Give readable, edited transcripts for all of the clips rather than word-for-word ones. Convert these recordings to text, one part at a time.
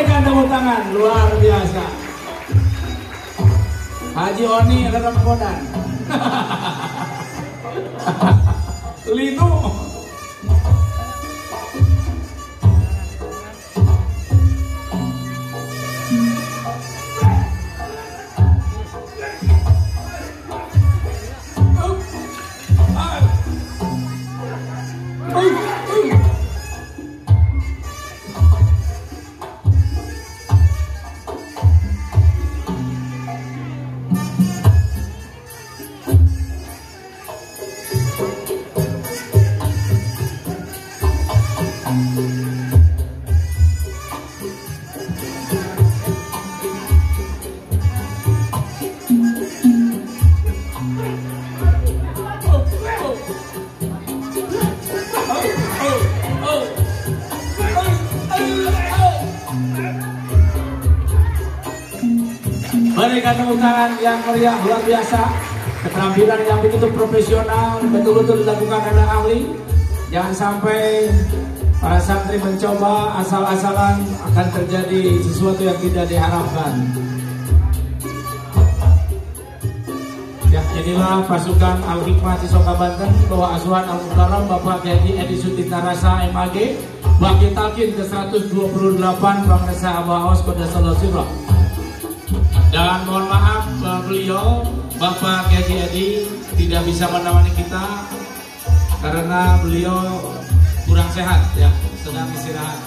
Berikan tepuk tangan, luar biasa. Haji Oni Rempodan. Lino. Berikan tepuk tangan yang meriah, luar biasa. Keterampilan yang begitu profesional, betul-betul dilakukan oleh ahli. Jangan sampai para santri mencoba asal-asalan, akan terjadi sesuatu yang tidak diharapkan. Ya, inilah pasukan Al-Hikmah Cisoka Banten, Bawah Asuhan Al-Mukarram Bapak Kiai Edi Sutinta Rasa MAG, Bagi Talkin ke-128 Bangsa Abah Awas Kota Solo Sirah. Dan mohon maaf beliau Bapak Kiai Edi tidak bisa menemani kita karena beliau kurang sehat, ya, sedang istirahat.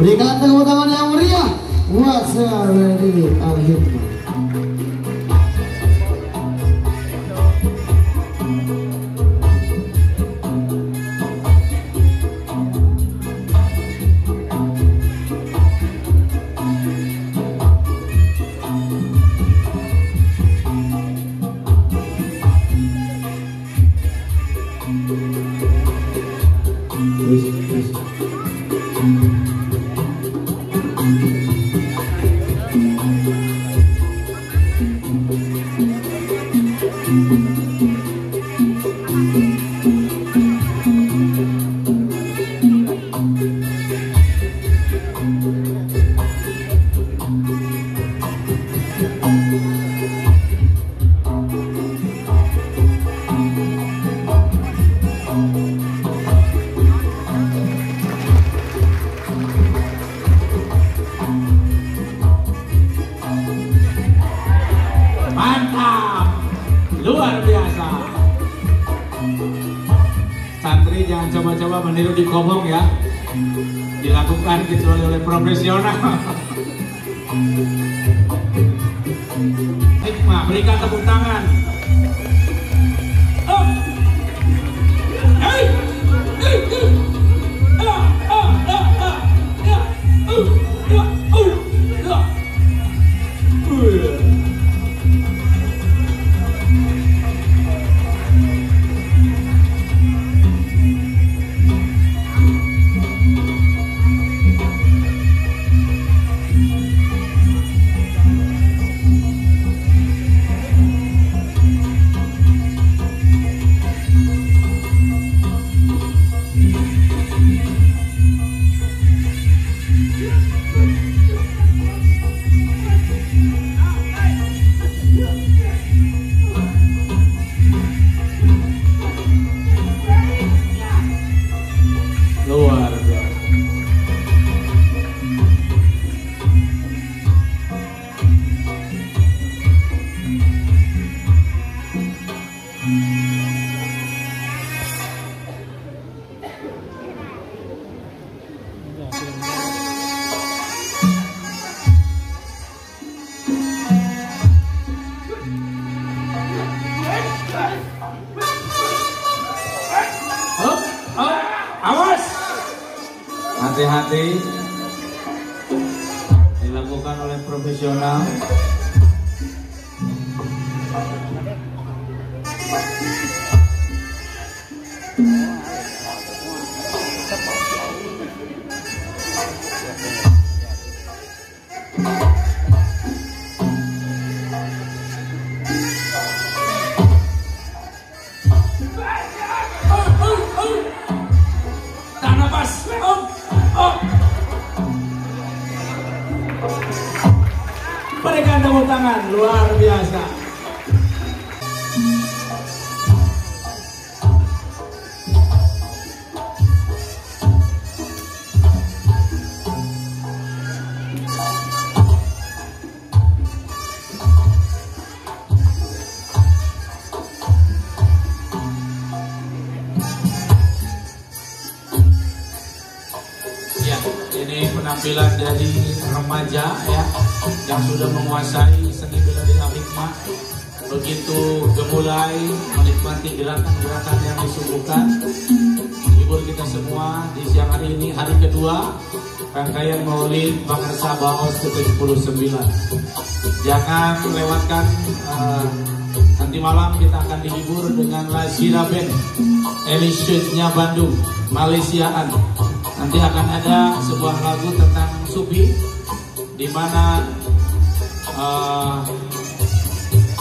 Berikan tepuk tangan yang meriah buat Sahabat Al-Hikmah. Mantap, luar biasa. Santri jangan coba-coba meniru di kobong, ya. Dilakukan kecuali oleh profesional. Hikmah, berikan tepuk tangan. Luar biasa. hati-hati, dilakukan oleh profesional. Berikan tepuk tangan, luar biasa. Ya, ini penampilan dari remaja ya, yang sudah menguasai seni bela diri al-hikmah. Begitu gemulai menikmati gerakan-gerakan yang disuguhkan, menghibur kita semua di siang hari ini, hari kedua rangkaian Maulid Bangsa Baos ke-79. Jangan lewatkan, nanti malam kita akan dihibur dengan Lazira Band Elishudnya Bandung, Malaysiaan. Nanti akan ada sebuah lagu tentang sufi, di mana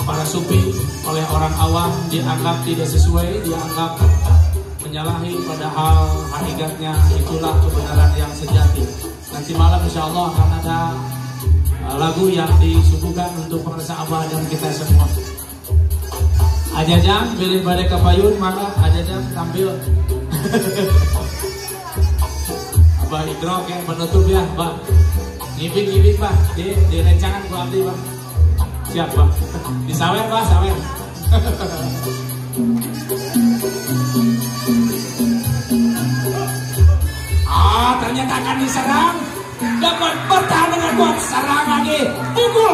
para sufi oleh orang awam dianggap tidak sesuai, dianggap menyalahi, padahal hakikatnya itulah kebenaran yang sejati. Nanti malam insya Allah akan ada lagu yang disuguhkan untuk pemirsa Abah dan kita semua. Ajajang pilih badai kapayun, maka Ajajang tampil. Abah Ikro yang penutup ya, Bang. Ngibing-ngibing, Pak. Di rencangan ku abdi, Bang. Siap, Bang. Disawer, Pak, sawer. Ternyata akan diserang. Dapat bertahan dengan kuat. Serang lagi. Pukul.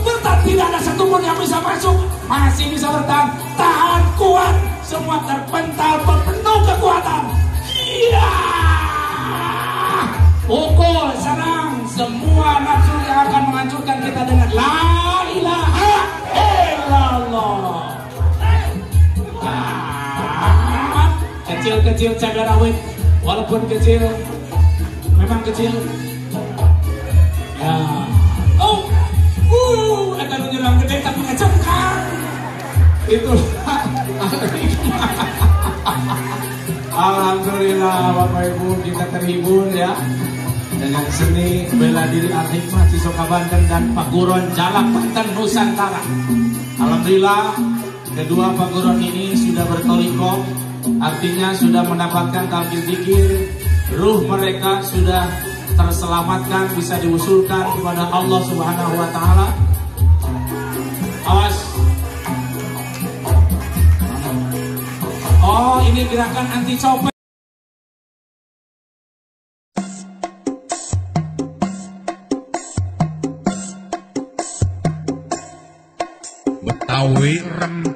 Bertahan, tidak ada satupun yang bisa masuk. Masih bisa bertahan. Tahan kuat. Semua terpental berpenuh kekuatan. Iya. Pukul, serang. Semua nafsu yang akan menghancurkan kita dengan la ilaha illallah. Kecil-kecil cagar awet. Walaupun kecil, memang kecil. Ya. Akan menyerang gede tapi ngecengkang. Itulah. Alhamdulillah Bapak Ibu, kita terhibur ya dengan seni bela diri al-hikmah Cisoka Banten dan Paguron Jalak Banten Nusantara. Alhamdulillah kedua Paguron ini sudah bertoliko, artinya sudah mendapatkan talqin dzikir, ruh mereka sudah terselamatkan, bisa diusulkan kepada Allah Subhanahu wa taala. Awas. Oh, ini gerakan anti copet. Betawi rem